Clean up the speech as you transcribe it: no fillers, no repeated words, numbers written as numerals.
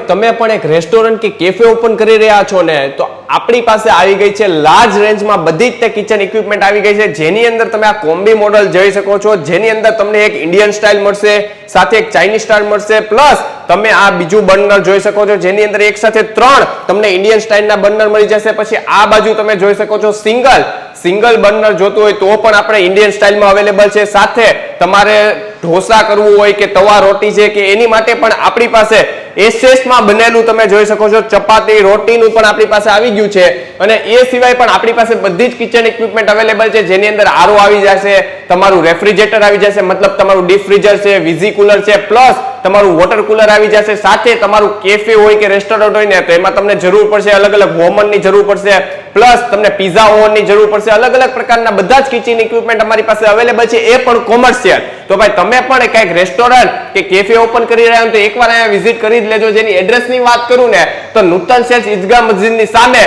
તમે પણ એક રેસ્ટોરન્ટ કે કેફે ઓપન કરી રહ્યા છો ને, તો આપણી પાસે આવી ગઈ છે લાર્જ રેન્જમાં બધી જ તે કિચન ઇક્વિપમેન્ટ આવી ગઈ છે, જેની અંદર તમે આ કોમ્બી મોડલ જોઈ શકો છો, જેની અંદર તમને એક ઇન્ડિયન સ્ટાઇલ મળશે, સાથે એક ચાઇનીઝ સ્ટાઇલ મળશે, પ્લસ તમે આ બીજું બર્નર જોઈ શકો છો, જેની અંદર એક સાથે 3 તમને ઇન્ડિયન સ્ટાઇલના બર્નર મળી જશે. પછી આ બાજુ તમે જોઈ શકો છો સિંગલ બર્નર જોતું હોય તો પણ આપણે ઇન્ડિયન સ્ટાઇલમાં અવેલેબલ છે. સાથે તમારે ઢોસા કરવું હોય કે તવા રોટી છે કે એની માટે પણ આપણી પાસે એસએસમાં બનેલું તમે જોઈ શકો છો ચપાતી રોટીનું પણ આપણી પાસે આવી ગયું છે. અને એ સિવાય પણ આપણી પાસે બધી જ કિચન ઇક્વિપમેન્ટ અવેલેબલ છે, જેની અંદર આરો આવી જશે, તમારું રેફ્રિજરેટર આવી જશે, મતલબ તમારું ડીપ ફ્રીઝર છે, વિઝી કુલર છે, પ્લસ તમારું વોટર કુલર આવી જશે. સાથે તમારું કેફે હોય કે રેસ્ટોરન્ટ હોય ને તો એમાં તમને જરૂર પડશે અલગ અલગ ઓવનની જરૂર પડશે, પ્લસ તમને પીઝા ઓવનની જરૂર પડશે. અલગ અલગ પ્રકારના બધા જ કિચન ઇક્વિપમેન્ટ અમારી પાસે અવેલેબલ છે, એ પણ કોમર્શિયલ. તો ભાઈ તમે પણ કંઈક રેસ્ટોરન્ટ કે કેફે ઓપન કરી રહ્યા હો તો એકવાર અહીંયા વિઝિટ કરી જ લેજો. જેની એડ્રેસની વાત કરું ને તો નૂતન સેલ્સ ઈદગાહ મસ્જિદની સામે